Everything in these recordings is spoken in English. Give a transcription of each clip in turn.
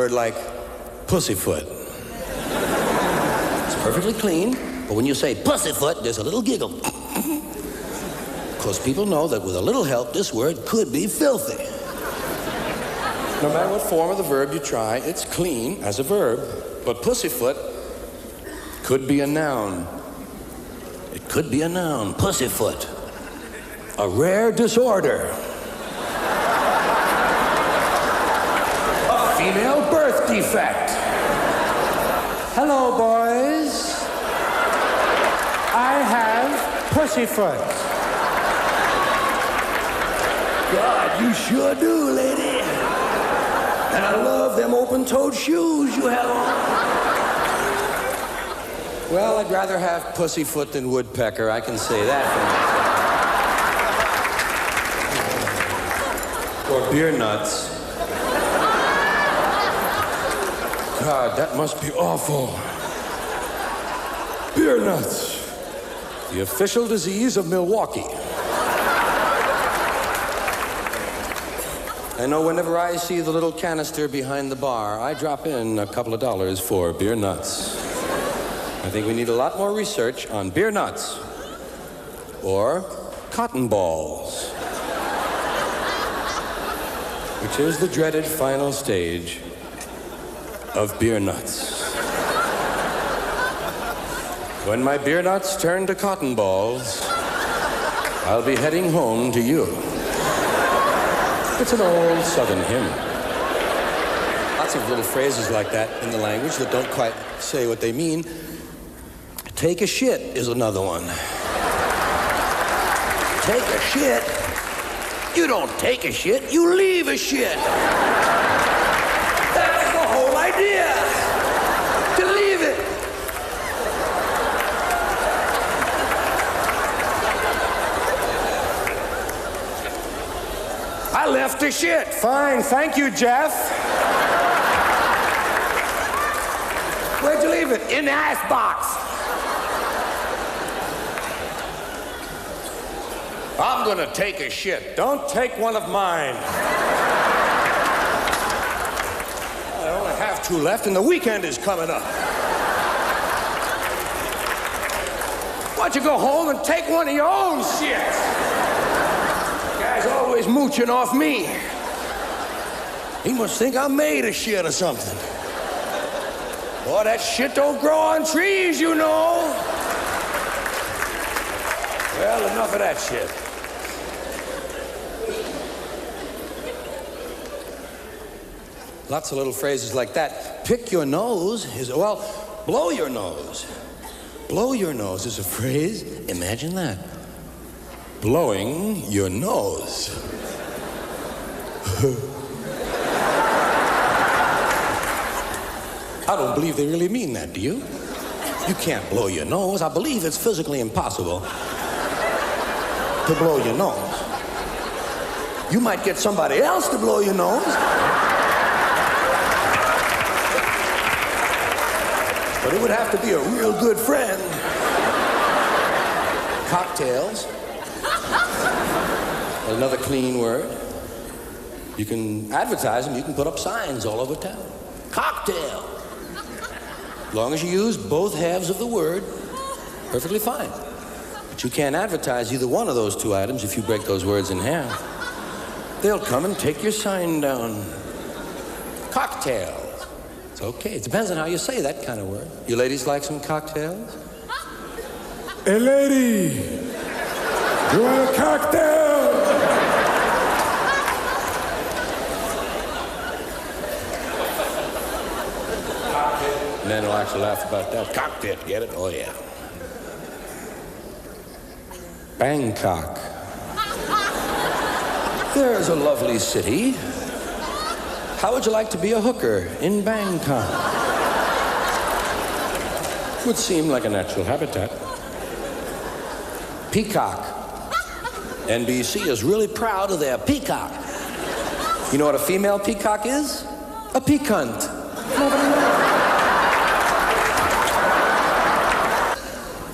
word like pussyfoot. It's perfectly clean, but when you say pussyfoot, there's a little giggle. Because people know that with a little help, this word could be filthy. No matter what form of the verb you try, it's clean as a verb. But pussyfoot could be a noun. It could be a noun, pussyfoot. A rare disorder. A female birth defect. Hello, boys. I have pussyfoot. God, you sure do, lady. And I love them open-toed shoes you have on. Well, I'd rather have pussyfoot than woodpecker, I can say that for myself. Or beer nuts. God, that must be awful. Beer nuts. The official disease of Milwaukee. I know whenever I see the little canister behind the bar, I drop in a couple of dollars for beer nuts. I think we need a lot more research on beer nuts or cotton balls, which is the dreaded final stage of beer nuts. When my beer nuts turn to cotton balls, I'll be heading home to you. It's an old Southern hymn. Lots of little phrases like that in the language that don't quite say what they mean. Take a shit is another one. Take a shit? You don't take a shit, you leave a shit. That's the whole idea. To leave it. I left a shit. Fine, thank you, Jeff. Where'd you leave it? In the icebox. I'm gonna take a shit. Don't take one of mine. I only have 2 left and the weekend is coming up. Why don't you go home and take one of your own shits? Guy's always mooching off me. He must think I'm made of shit or something. Boy, that shit don't grow on trees, you know. Well, enough of that shit. Lots of little phrases like that. Pick your nose is, well, blow your nose. Blow your nose is a phrase. Imagine that. Blowing your nose. I don't believe they really mean that, do you? You can't blow your nose. I believe it's physically impossible to blow your nose. You might get somebody else to blow your nose. But it would have to be a real good friend. Cocktails. Another clean word. You can advertise them. You can put up signs all over town. Cocktail. As long as you use both halves of the word, perfectly fine. But you can't advertise either one of those 2 items if you break those words in half. They'll come and take your sign down. Cocktail. It's okay. It depends on how you say that kind of word. You ladies like some cocktails? Hey, lady, you want a cocktail? Men will actually laugh about that. Cockpit, get it? Oh, yeah. Bangkok. There's a lovely city. How would you like to be a hooker in Bangkok? Would seem like a natural habitat. Peacock. NBC is really proud of their peacock. You know what a female peacock is? A peacunt. Nobody knows.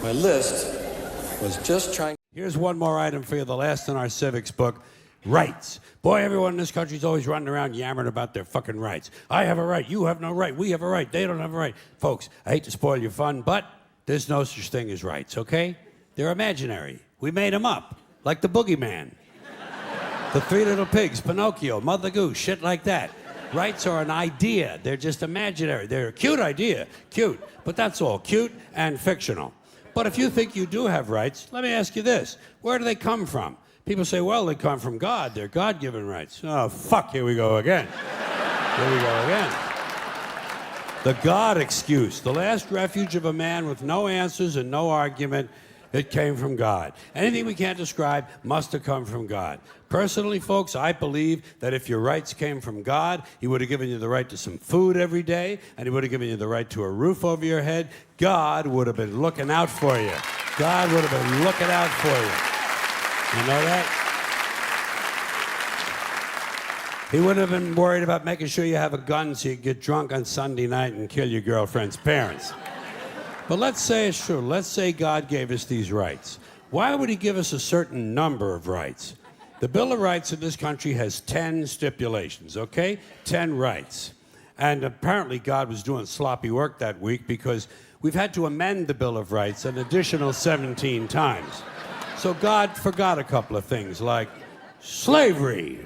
My list was just trying. Here's one more item for you, the last in our civics book. Rights. Boy, everyone in this country is always running around yammering about their fucking rights. I have a right, you have no right, we have a right, they don't have a right. Folks, I hate to spoil your fun, but there's no such thing as rights, okay? They're imaginary. We made them up, like the boogeyman. The Three Little Pigs, Pinocchio, Mother Goose, shit like that. Rights are an idea. They're just imaginary. They're a cute idea, cute, but that's all, cute and fictional. But if you think you do have rights, let me ask you this. Where do they come from? People say, well, they come from God. They're God-given rights. Oh, fuck, here we go again. Here we go again. The God excuse, the last refuge of a man with no answers and no argument. It came from God. Anything we can't describe must have come from God. Personally, folks, I believe that if your rights came from God, he would have given you the right to some food every day, and he would have given you the right to a roof over your head. God would have been looking out for you. God would have been looking out for you. You know that? He wouldn't have been worried about making sure you have a gun so you get drunk on Sunday night and kill your girlfriend's parents. But let's say it's true. Let's say God gave us these rights. Why would he give us a certain number of rights? The Bill of Rights in this country has 10 stipulations, okay? 10 rights. And apparently God was doing sloppy work that week because we've had to amend the Bill of Rights an additional 17 times. So God forgot a couple of things like slavery.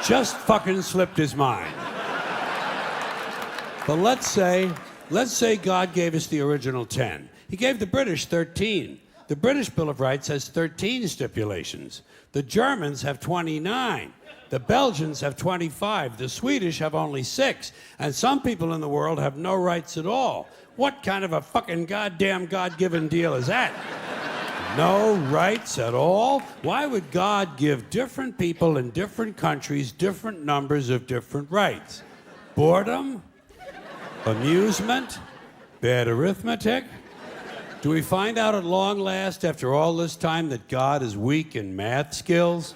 Just fucking slipped his mind. But let's say God gave us the original 10. He gave the British 13. The British Bill of Rights has 13 stipulations. The Germans have 29. The Belgians have 25. The Swedish have only 6. And some people in the world have no rights at all. What kind of a fucking goddamn God-given deal is that? No rights at all? Why would God give different people in different countries different numbers of different rights? Boredom? Amusement? Bad arithmetic? Do we find out at long last, after all this time, that God is weak in math skills?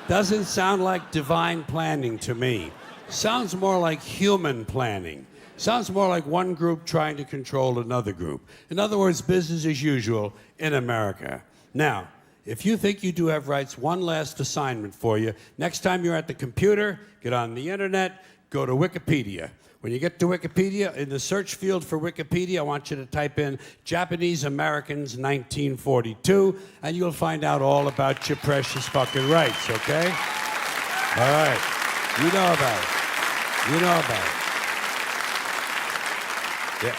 Doesn't sound like divine planning to me. Sounds more like human planning. Sounds more like one group trying to control another group. In other words, business as usual in America. Now, if you think you do have rights, one last assignment for you. Next time you're at the computer, get on the internet, go to Wikipedia. When you get to Wikipedia, in the search field for Wikipedia, I want you to type in Japanese Americans 1942, and you'll find out all about your precious fucking rights, okay? All right. You know about it. You know about it. Yeah.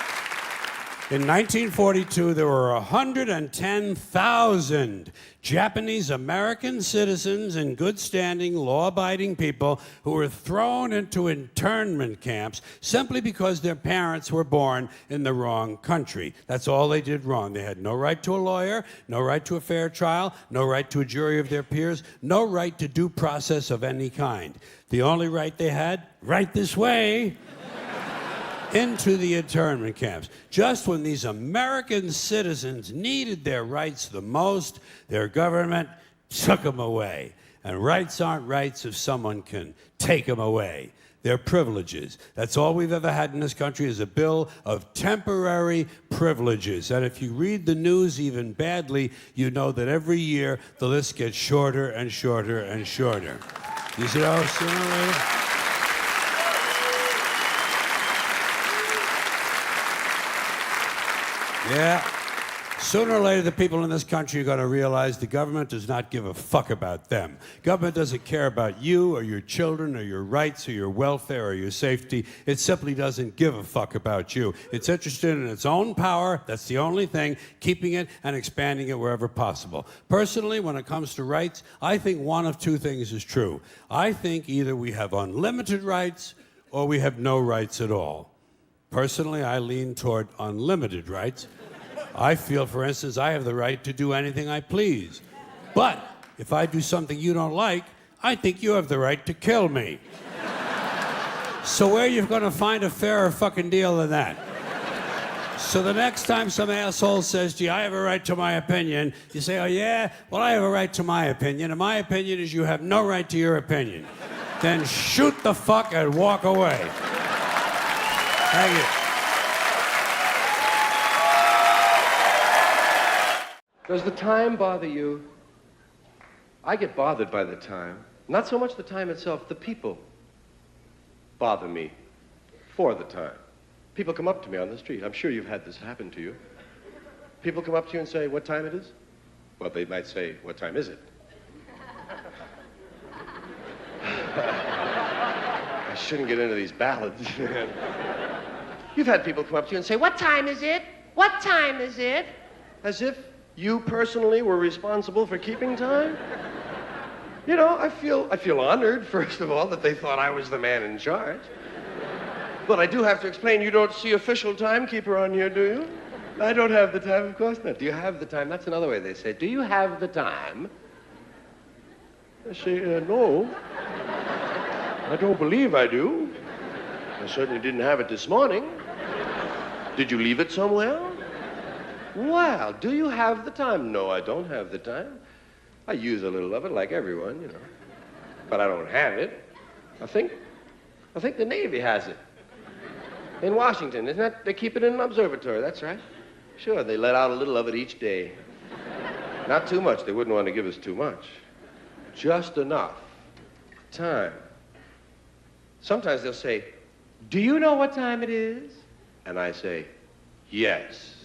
In 1942, there were 110,000 Japanese American citizens in good standing, law-abiding people who were thrown into internment camps simply because their parents were born in the wrong country. That's all they did wrong. They had no right to a lawyer, no right to a fair trial, no right to a jury of their peers, no right to due process of any kind. The only right they had, right this way, into the internment camps. Just when these American citizens needed their rights the most, their government took them away. And rights aren't rights if someone can take them away. They're privileges. That's all we've ever had in this country is a bill of temporary privileges. And if you read the news even badly, you know that every year the list gets shorter and shorter and shorter. You see how sooner or later? Yeah. Sooner or later, the people in this country are going to realize the government does not give a fuck about them. Government doesn't care about you or your children or your rights or your welfare or your safety. It simply doesn't give a fuck about you. It's interested in its own power. That's the only thing, keeping it and expanding it wherever possible. Personally, when it comes to rights, I think one of two things is true. I think either we have unlimited rights or we have no rights at all. Personally, I lean toward unlimited rights. I feel, for instance, I have the right to do anything I please. But if I do something you don't like, I think you have the right to kill me. So where are you going to find a fairer fucking deal than that? So the next time some asshole says to you, I have a right to my opinion, you say, oh yeah? Well, I have a right to my opinion, and my opinion is you have no right to your opinion. Then shoot the fuck and walk away. Thank you. Does the time bother you? I get bothered by the time. Not so much the time itself, the people bother me for the time. People come up to me on the street. I'm sure you've had this happen to you. People come up to you and say, what time it is? Well, they might say, what time is it? I shouldn't get into these ballads. You've had people come up to you and say, what time is it? What time is it? As if you personally were responsible for keeping time? You know, I feel honored, first of all, that they thought I was the man in charge. But I do have to explain, you don't see official timekeeper on here, do you? I don't have the time, of course not. Do you have the time? That's another way they say, do you have the time? I say, no. I don't believe I do. I certainly didn't have it this morning. Did you leave it somewhere? Well, do you have the time? No, I don't have the time. I use a little of it like everyone, you know. But I don't have it. I think the Navy has it. In Washington, isn't that? They keep it in an observatory, that's right. Sure, they let out a little of it each day. Not too much, they wouldn't want to give us too much. Just enough time. Sometimes they'll say, do you know what time it is? And I say, yes.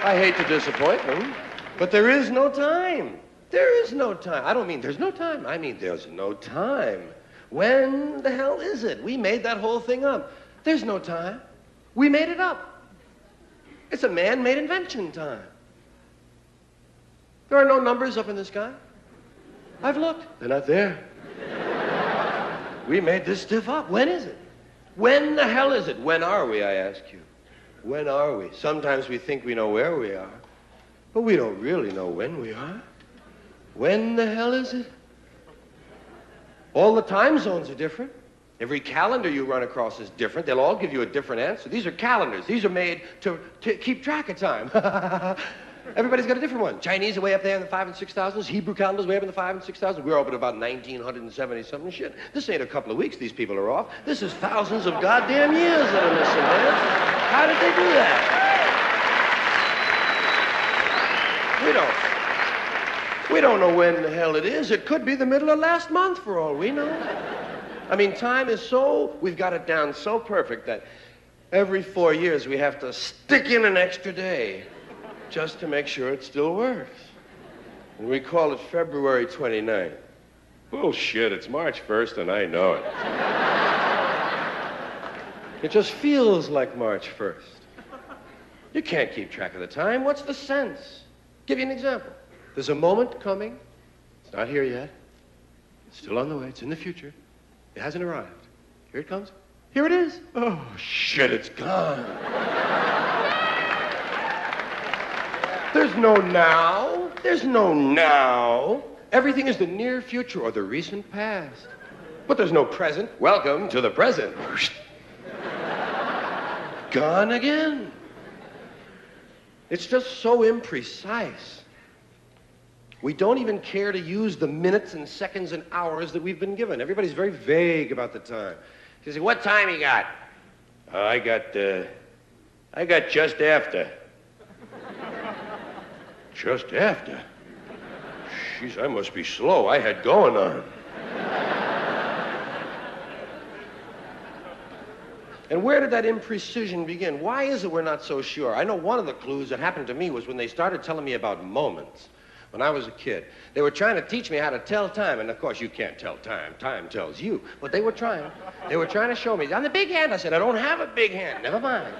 I hate to disappoint them, but there is no time. There is no time. I don't mean there's no time. I mean there's no time. When the hell is it? We made that whole thing up. There's no time. We made it up. It's a man-made invention, time. There are no numbers up in the sky. I've looked. They're not there. We made this stuff up. When is it? When the hell is it? When are we, I ask you? When are we? Sometimes we think we know where we are, but we don't really know when we are. When the hell is it? All the time zones are different. Every calendar you run across is different. They'll all give you a different answer. These are calendars. These are made to keep track of time. Everybody's got a different one. Chinese are way up there in the 5,000 and 6,000s. Hebrew calendars way up in the 5,000 and 6,000s. We're up at about 1,970 something shit. This ain't a couple of weeks these people are off. This is thousands of goddamn years that are missing, man. How did they do that? We don't know when the hell it is. It could be the middle of last month for all we know. I mean, time is we've got it down so perfect that every 4 years we have to stick in an extra day just to make sure it still works. And we call it February 29th. Bullshit, it's March 1st and I know it. It just feels like March 1st. You can't keep track of the time. What's the sense? Give you an example. There's a moment coming. It's not here yet. It's still on the way. It's in the future. It hasn't arrived. Here it comes. Here it is. Oh, shit, it's gone. There's no now. There's no now. Everything is the near future or the recent past. But there's no present. Welcome to the present. Gone again. It's just so imprecise. We don't even care to use the minutes and seconds and hours that we've been given. Everybody's very vague about the time. You say, what time you got? I got just after. Just after? Jeez, I must be slow. I had going on. And where did that imprecision begin? Why is it we're not so sure? I know one of the clues that happened to me was when they started telling me about moments. When I was a kid, they were trying to teach me how to tell time, and of course you can't tell time. Time tells you. But they were trying. They were trying to show me. On the big hand, I said, I don't have a big hand. Never mind.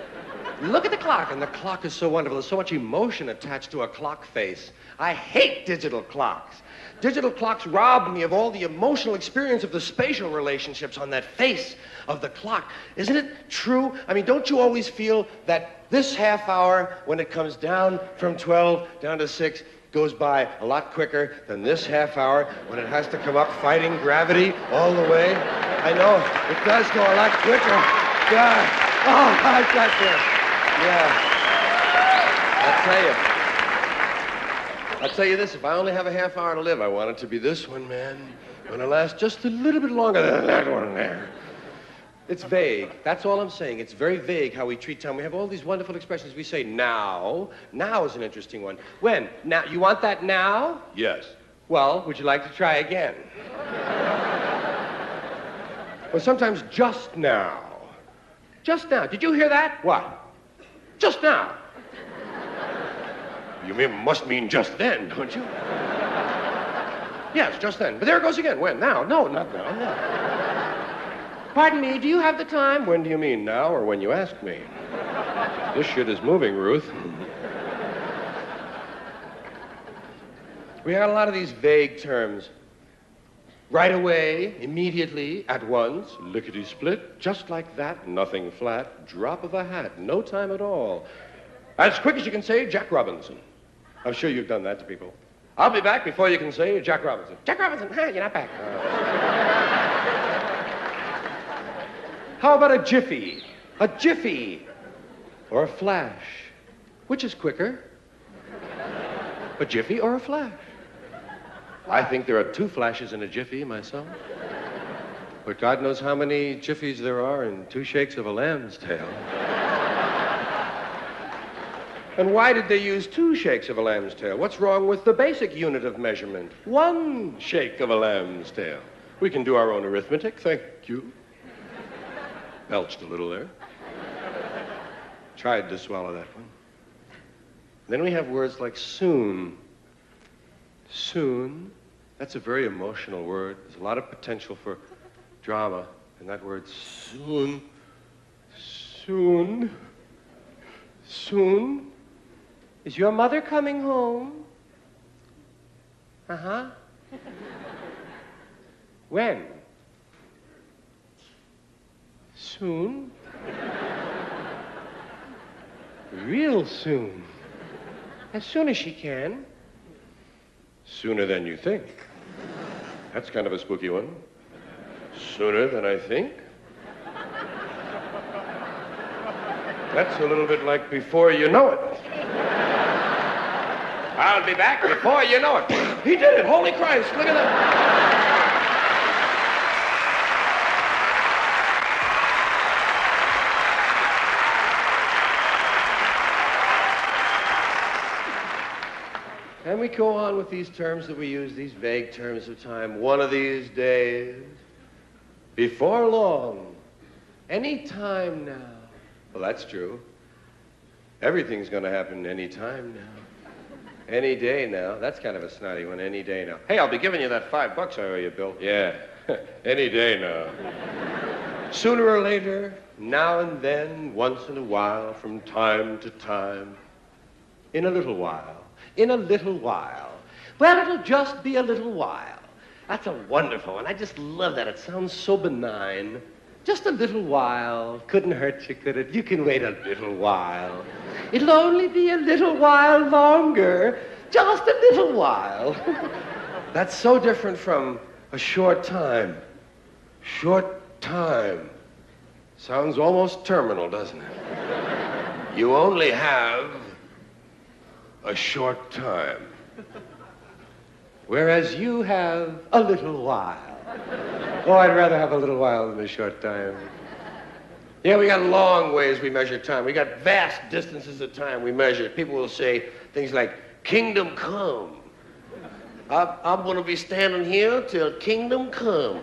Look at the clock, and the clock is so wonderful. There's so much emotion attached to a clock face. I hate digital clocks. Digital clocks rob me of all the emotional experience of the spatial relationships on that face of the clock. Isn't it true? I mean, don't you always feel that this half hour, when it comes down from 12 down to 6, goes by a lot quicker than this half hour when it has to come up fighting gravity all the way? I know, it does go a lot quicker. God. Oh, I got this. Yeah. I'll tell you this, if I only have a half hour to live, I want it to be this one, man. When it lasts just a little bit longer than that one there. It's vague. That's all I'm saying. It's very vague how we treat time. We have all these wonderful expressions. We say now. Now is an interesting one. When? Now. You want that now? Yes. Well, would you like to try again? Well, sometimes just now. Just now. Did you hear that? What? Just now. You must mean just then, don't you? Yes, just then. But there it goes again. When? Now. No, not now. No. Pardon me, do you have the time? When do you mean, now or when you ask me? This shit is moving, Ruth. We had a lot of these vague terms. Right away, immediately, at once, lickety-split, just like that, nothing flat, drop of a hat, no time at all. As quick as you can say, Jack Robinson. I'm sure you've done that to people. I'll be back before you can say Jack Robinson. Jack Robinson, you're not back. How about a jiffy? A jiffy. Or a flash. Which is quicker? A jiffy or a flash? I think there are 2 flashes in a jiffy myself. But God knows how many jiffies there are in 2 shakes of a lamb's tail. And why did they use 2 shakes of a lamb's tail? What's wrong with the basic unit of measurement? 1 shake of a lamb's tail. We can do our own arithmetic, thank you. Belched a little there. Tried to swallow that one. Then we have words like soon. Soon. That's a very emotional word. There's a lot of potential for drama in that word soon. Soon. Soon. Is your mother coming home? Uh-huh. When? Soon. Real soon. As soon as she can. Sooner than you think. That's kind of a spooky one. Sooner than I think. That's a little bit like before you know it. I'll be back before you know it. He did it. Holy Christ. Look at that. And we go on with these terms that we use, these vague terms of time. One of these days, before long, any time now. Well, that's true. Everything's going to happen any time now. Any day now. That's kind of a snotty one, any day now. Hey, I'll be giving you that $5 I owe you, Bill. Yeah, any day now. Sooner or later, now and then, once in a while, from time to time, in a little while. In a little while. Well, it'll just be a little while. That's a wonderful one. I just love that. It sounds so benign. Just a little while. Couldn't hurt you, could it? You can wait a little while. It'll only be a little while longer. Just a little while. That's so different from a short time. Short time. Sounds almost terminal, doesn't it? You only have a short time. Whereas you have a little while. Oh, I'd rather have a little while than a short time. Yeah, we got long ways we measure time. We got vast distances of time we measure. People will say things like, kingdom come. I'm going to be standing here till kingdom come.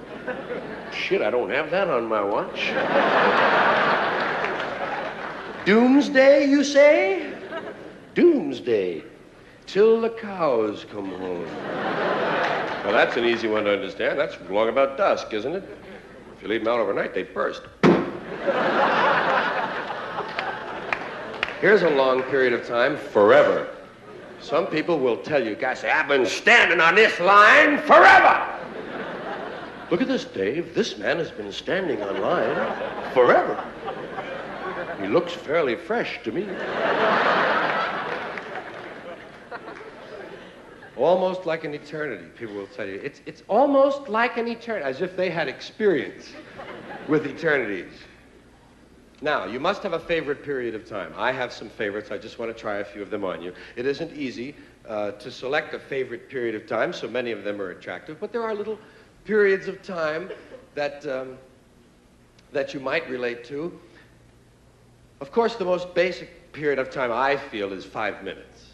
Shit, I don't have that on my watch. Doomsday, you say? Doomsday, till the cows come home. Well, that's an easy one to understand. That's long about dusk, isn't it? If you leave them out overnight, they burst. Here's a long period of time, forever. Some people will tell you, guys, say, I've been standing on this line forever. Look at this, Dave. This man has been standing on line forever. He looks fairly fresh to me. Almost like an eternity, people will tell you. It's almost like an eternity, as if they had experience with eternities. Now, you must have a favorite period of time. I have some favorites. I just want to try a few of them on you. It isn't easy to select a favorite period of time, so many of them are attractive, but there are little periods of time that that you might relate to. Of course, the most basic period of time I feel is 5 minutes.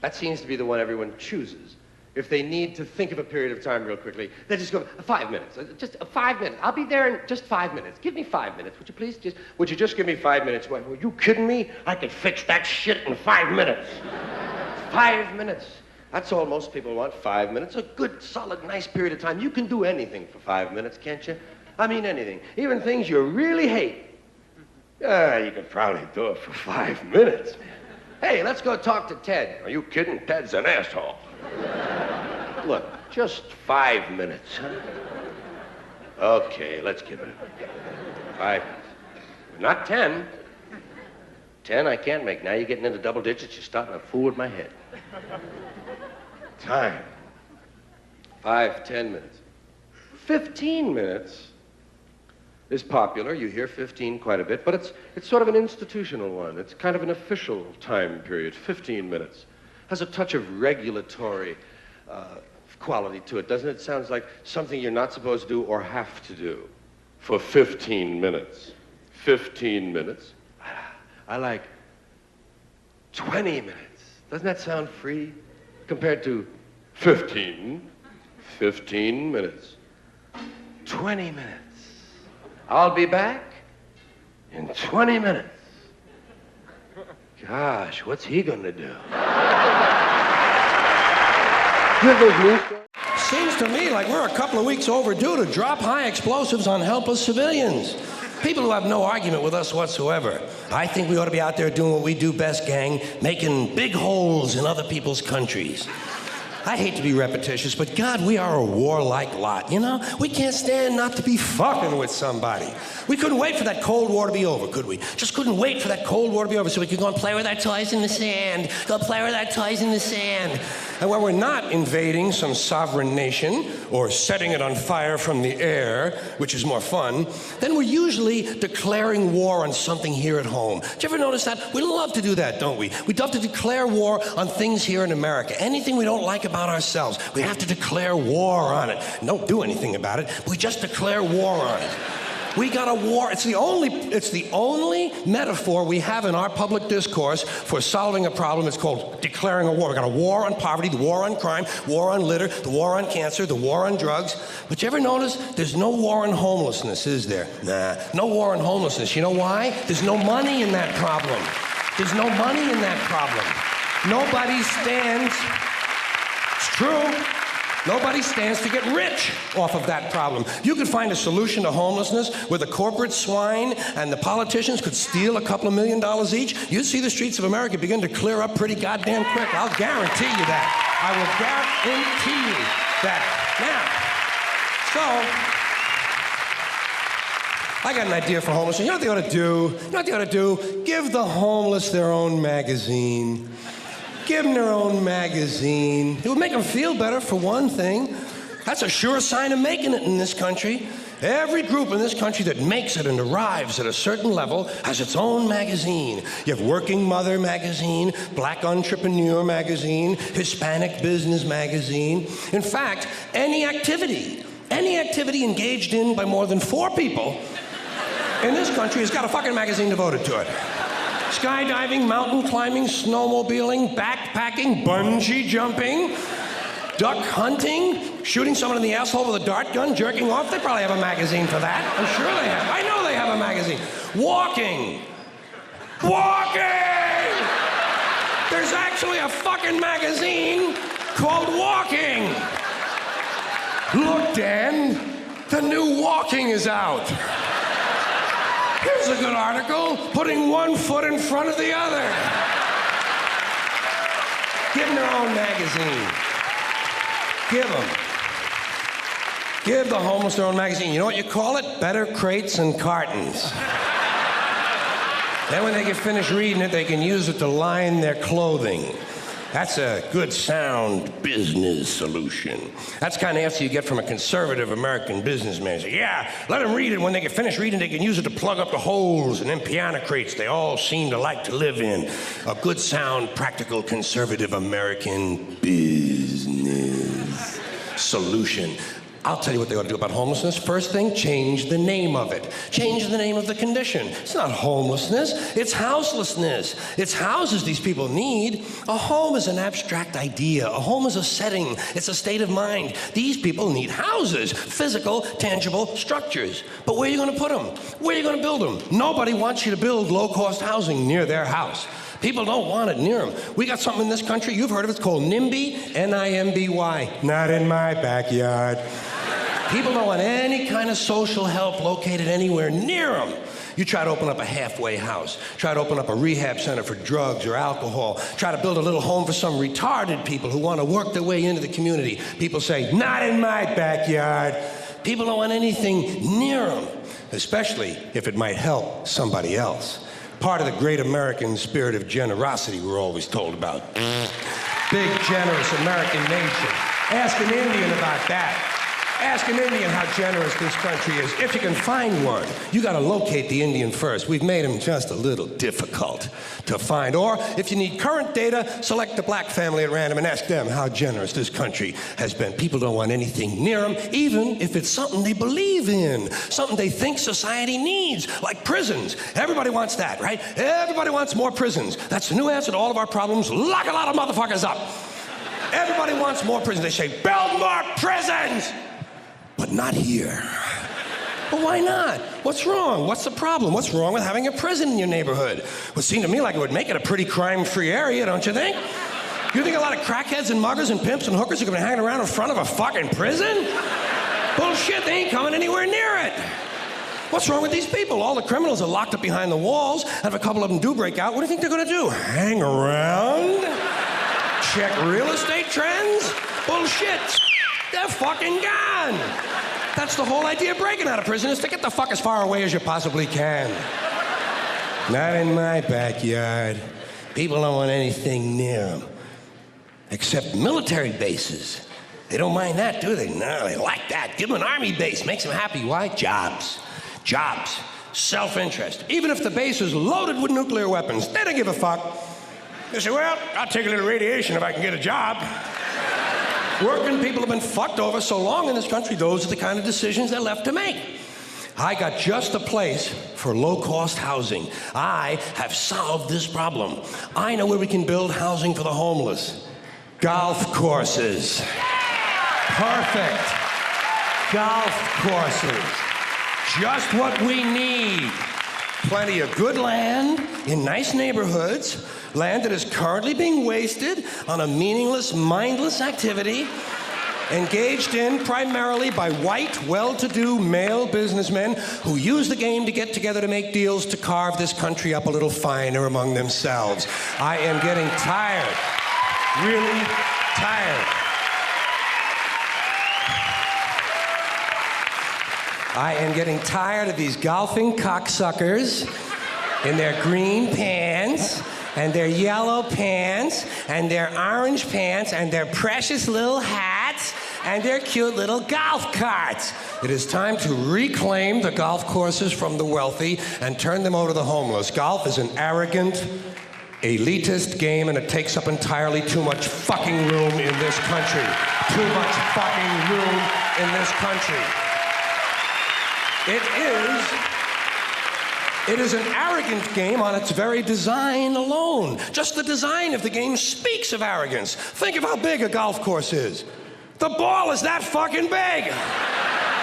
That seems to be the one everyone chooses. If they need to think of a period of time real quickly, they just go, 5 minutes, just 5 minutes. I'll be there in just 5 minutes. Give me 5 minutes, would you please? Would you just give me 5 minutes? Were you kidding me? I could fix that shit in 5 minutes. 5 minutes. That's all most people want, 5 minutes. A good, solid, nice period of time. You can do anything for 5 minutes, can't you? I mean anything. Even things you really hate. You could probably do it for 5 minutes. Hey, let's go talk to Ted. Are you kidding? Ted's an asshole. Look, just 5 minutes, huh? Okay, let's give it 5 minutes. Not 10. 10 I can't make. Now you're getting into double digits. You're starting to fool with my head. Time. 5, 10 minutes. 15 minutes is popular. You hear 15 quite a bit, but it's sort of an institutional one. It's kind of an official time period. 15 minutes. Has a touch of regulatory quality to it, doesn't it? Sounds like something you're not supposed to do or have to do for 15 minutes. 15 minutes. I like 20 minutes. Doesn't that sound free compared to 15 minutes? 20 minutes. I'll be back in 20 minutes. Gosh, what's he gonna do? You have those news stories? Seems to me like we're a couple of weeks overdue to drop high explosives on helpless civilians. People who have no argument with us whatsoever. I think we ought to be out there doing what we do best, gang, making big holes in other people's countries. I hate to be repetitious, but God, we are a warlike lot, you know? We can't stand not to be fucking with somebody. We couldn't wait for that Cold War to be over, could we? Just couldn't wait for that Cold War to be over so we could go and play with our toys in the sand. Go play with our toys in the sand. And when we're not invading some sovereign nation or setting it on fire from the air, which is more fun, then we're usually declaring war on something here at home. Did you ever notice that? We love to do that, don't we? We love to declare war on things here in America. Anything we don't like about ourselves, we have to declare war on it. Don't do anything about it. We just declare war on it. We got a war. It's the only metaphor we have in our public discourse for solving a problem. It's called declaring a war. We got a war on poverty, the war on crime, war on litter, the war on cancer, the war on drugs. But you ever notice there's no war on homelessness, is there? Nah, no war on homelessness. You know why? There's no money in that problem. There's no money in that problem. Nobody stands. It's true. Nobody stands to get rich off of that problem. You could find a solution to homelessness where the corporate swine and the politicians could steal $2 million each. You'd see the streets of America begin to clear up pretty goddamn quick. I'll guarantee you that. I will guarantee you that. Now, so, I got an idea for homelessness. You know what they ought to do? You know what they ought to do? Give the homeless their own magazine. Give them their own magazine. It would make them feel better, for one thing. That's a sure sign of making it in this country. Every group in this country that makes it and arrives at a certain level has its own magazine. You have Working Mother magazine, Black Entrepreneur magazine, Hispanic Business magazine. In fact, any activity engaged in by more than 4 people in this country has got a fucking magazine devoted to it. Skydiving, mountain climbing, snowmobiling, backpacking, bungee jumping, duck hunting, shooting someone in the asshole with a dart gun, jerking off. They probably have a magazine for that. I'm sure they have. I know they have a magazine. Walking. There's actually a fucking magazine called Walking. Look, Dan, the new Walking is out. Here's a good article, putting one foot in front of the other. Give them their own magazine. Give the homeless their own magazine. You know what you call it? Better Crates and Cartons. Then when they get finished reading it, they can use it to line their clothing. That's a good, sound business solution. That's the kind of answer you get from a conservative American businessman. Say, yeah, let them read it. When they get finished reading, they can use it to plug up the holes in them piano crates they all seem to like to live in. A good, sound, practical, conservative American business solution. I'll tell you what they ought to do about homelessness. First thing, change the name of it. Change the name of the condition. It's not homelessness, it's houselessness. It's houses these people need. A home is an abstract idea. A home is a setting. It's a state of mind. These people need houses, physical, tangible structures. But where are you going to put them? Where are you going to build them? Nobody wants you to build low-cost housing near their house. People don't want it near them. We got something in this country, you've heard of it, it's called NIMBY, N-I-M-B-Y. Not in my backyard. People don't want any kind of social help located anywhere near them. You try to open up a halfway house, try to open up a rehab center for drugs or alcohol, try to build a little home for some retarded people who want to work their way into the community. People say, not in my backyard. People don't want anything near them, especially if it might help somebody else. Part of the great American spirit of generosity we're always told about. Big, generous American nation. Ask an Indian about that. Ask an Indian how generous this country is. If you can find one, you got to locate the Indian first. We've made him just a little difficult to find. Or if you need current data, select the black family at random and ask them how generous this country has been. People don't want anything near them, even if it's something they believe in, something they think society needs, like prisons. Everybody wants that, right? Everybody wants more prisons. That's the new answer to all of our problems. Lock a lot of motherfuckers up. Everybody wants more prisons. They say, build more prisons! But not here. Well, why not? What's wrong? What's the problem? What's wrong with having a prison in your neighborhood? Well, it seemed to me like it would make it a pretty crime-free area, don't you think? You think a lot of crackheads and muggers and pimps and hookers are gonna be hanging around in front of a fucking prison? Bullshit, they ain't coming anywhere near it. What's wrong with these people? All the criminals are locked up behind the walls, and if a couple of them do break out, what do you think they're gonna do? Hang around? Check real estate trends? Bullshit. They're fucking gone. That's the whole idea of breaking out of prison, is to get the fuck as far away as you possibly can. Not in my backyard. People don't want anything near them. Except military bases. They don't mind that, do they? No, they like that. Give them an army base. Makes them happy. Why? Jobs. Jobs. Self-interest. Even if the base is loaded with nuclear weapons, they don't give a fuck. They say, well, I'll take a little radiation if I can get a job. Working people have been fucked over so long in this country, those are the kind of decisions they're left to make. I got just a place for low-cost housing. I have solved this problem. I know where we can build housing for the homeless. Golf courses. Perfect. Golf courses. Just what we need. Plenty of good land in nice neighborhoods. Land that is currently being wasted on a meaningless, mindless activity engaged in primarily by white, well-to-do male businessmen who use the game to get together to make deals to carve this country up a little finer among themselves. I am getting tired. Really tired. I am getting tired of these golfing cocksuckers in their green pants and their yellow pants and their orange pants and their precious little hats and their cute little golf carts. It is time to reclaim the golf courses from the wealthy and turn them over to the homeless. Golf is an arrogant, elitist game, and it takes up entirely too much fucking room in this country. Too much fucking room in this country. It is an arrogant game on its very design alone. Just the design of the game speaks of arrogance. Think of how big a golf course is. The ball is that fucking big.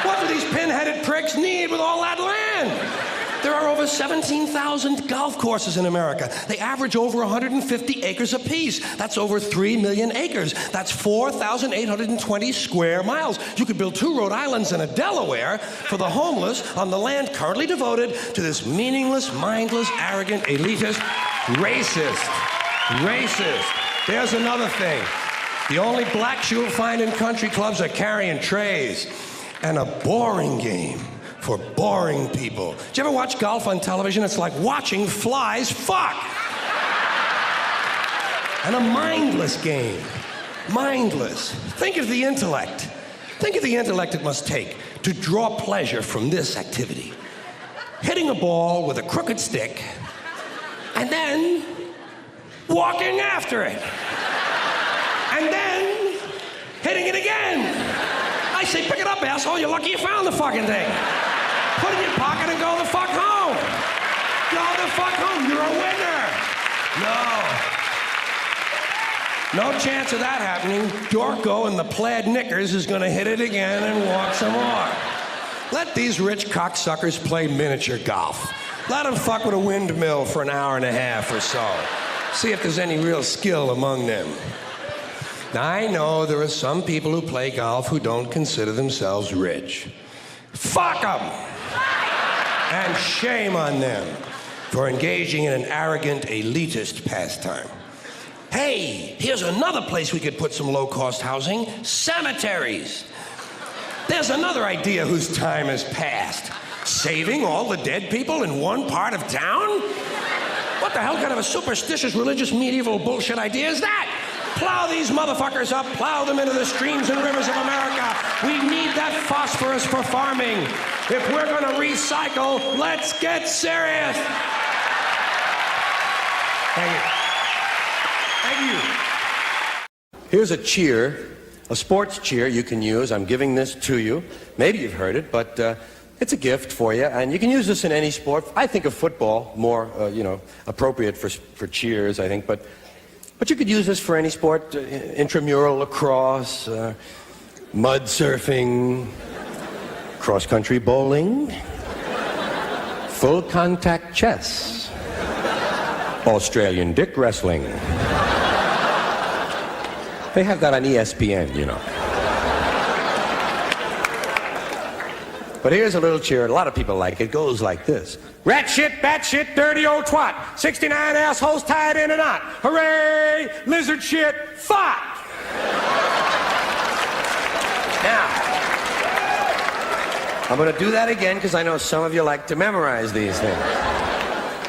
What do these pin-headed pricks need with all that land? There are over 17,000 golf courses in America. They average over 150 acres apiece. That's over 3 million acres. That's 4,820 square miles. You could build 2 Rhode Islands and a Delaware for the homeless on the land currently devoted to this meaningless, mindless, arrogant, elitist, racist. There's another thing. The only blacks you'll find in country clubs are carrying trays and a boring game for boring people. Did you ever watch golf on television? It's like watching flies fuck. And a mindless game. Mindless. Think of the intellect. Think of the intellect it must take to draw pleasure from this activity. Hitting a ball with a crooked stick and then walking after it. And then hitting it again. I say, pick it up, asshole. You're lucky you found the fucking thing. Put it in your pocket and go the fuck home. Go the fuck home. You're a winner. No chance of that happening. Dorco in the plaid knickers is going to hit it again and walk some more. Let these rich cocksuckers play miniature golf. Let them fuck with a windmill for an hour and a half or so. See if there's any real skill among them. Now, I know there are some people who play golf who don't consider themselves rich. Fuck them! And shame on them for engaging in an arrogant, elitist pastime. Hey, here's another place we could put some low-cost housing: cemeteries. There's another idea whose time has passed. Saving all the dead people in one part of town? What the hell kind of a superstitious, religious, medieval bullshit idea is that? Plow these motherfuckers up, plow them into the streams and rivers of America. We need that phosphorus for farming. If we're gonna recycle, let's get serious. Thank you. Thank you. Here's a cheer, a sports cheer you can use. I'm giving this to you. Maybe you've heard it, but it's a gift for you, and you can use this in any sport. I think of football more, appropriate for cheers, I think, but you could use this for any sport: intramural lacrosse, mud surfing, cross-country bowling, full contact chess, Australian dick wrestling. They have that on ESPN, you know. But here's a little cheer, a lot of people like it. It goes like this: rat shit, bat shit, dirty old twat, 69 assholes tied in a knot. Hooray, lizard shit, fuck! Now, I'm going to do that again because I know some of you like to memorize these things.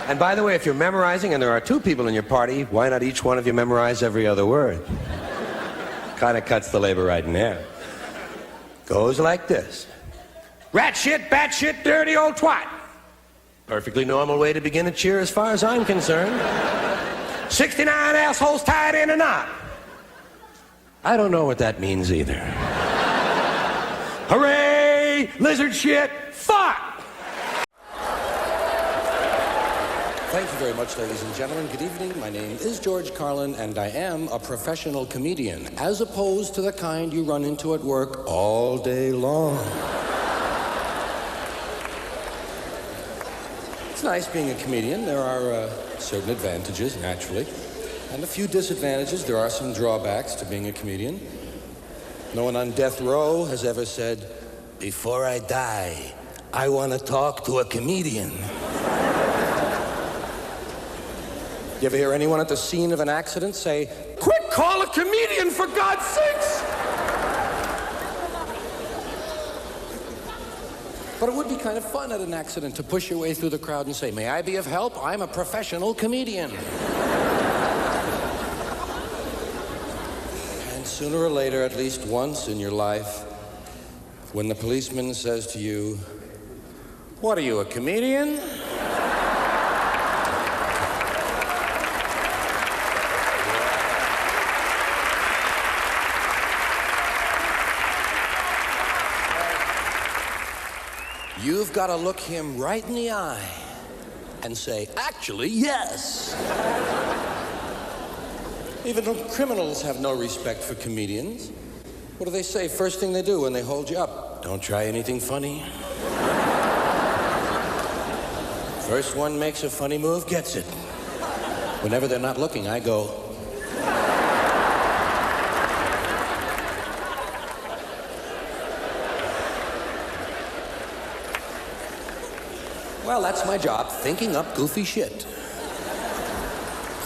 And by the way, if you're memorizing and there are two people in your party, why not each one of you memorize every other word? Kind of cuts the labor right in half. Goes like this: rat shit, bat shit, dirty old twat. Perfectly normal way to begin a cheer as far as I'm concerned. 69 assholes tied in a knot. I don't know what that means either. Hooray, lizard shit, fuck! Thank you very much, ladies and gentlemen. Good evening. My name is George Carlin, and I am a professional comedian, as opposed to the kind you run into at work all day long. It's nice being a comedian. There are certain advantages, naturally, and a few disadvantages. There are some drawbacks to being a comedian. No one on death row has ever said, "Before I die, I want to talk to a comedian." You ever hear anyone at the scene of an accident say, "Quick, call a comedian, for God's sakes!" But it would be kind of fun at an accident to push your way through the crowd and say, "May I be of help? I'm a professional comedian." And sooner or later, at least once in your life, when the policeman says to you, "What are you, a comedian?" You've got to look him right in the eye and say, "Actually, yes." Even criminals have no respect for comedians. What do they say first thing they do when they hold you up? "Don't try anything funny." First one makes a funny move gets it. Whenever they're not looking, I go, well, that's my job, thinking up goofy shit.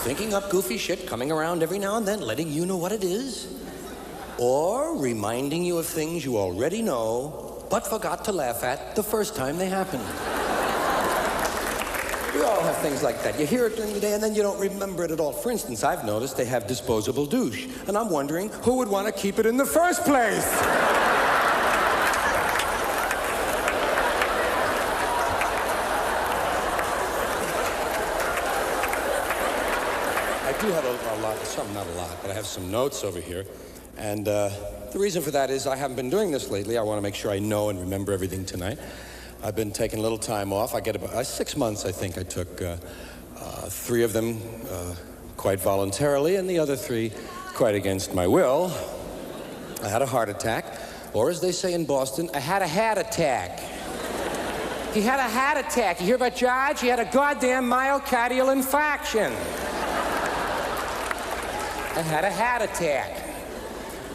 Thinking up goofy shit, coming around every now and then, letting you know what it is, or reminding you of things you already know, but forgot to laugh at the first time they happened. We all have things like that. You hear it during the day and then you don't remember it at all. For instance, I've noticed they have disposable douche, and I'm wondering who would want to keep it in the first place? I do have a lot, not a lot, but I have some notes over here. And the reason for that is I haven't been doing this lately. I want to make sure I know and remember everything tonight. I've been taking a little time off. I get about 6 months, I think. I took 3 of them quite voluntarily, and the other 3 quite against my will. I had a heart attack, or as they say in Boston, I had a hat attack. He had a hat attack. You hear about George? He had a goddamn myocardial infarction. I had a hat attack.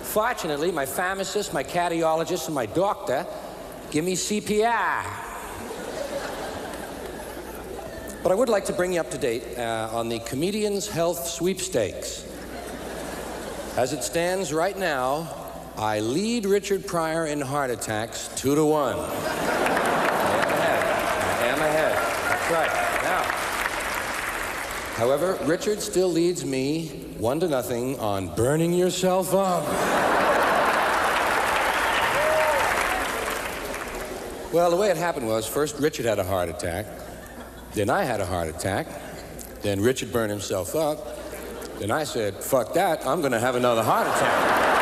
Fortunately, my pharmacist, my cardiologist, and my doctor give me CPR. But I would like to bring you up to date on the Comedians' Health Sweepstakes. As it stands right now, I lead Richard Pryor in heart attacks 2-1. I am ahead. That's right. Now, however, Richard still leads me 1-0 on burning yourself up. Well, the way it happened was, first Richard had a heart attack, then I had a heart attack, then Richard burned himself up, then I said, fuck that, I'm gonna have another heart attack.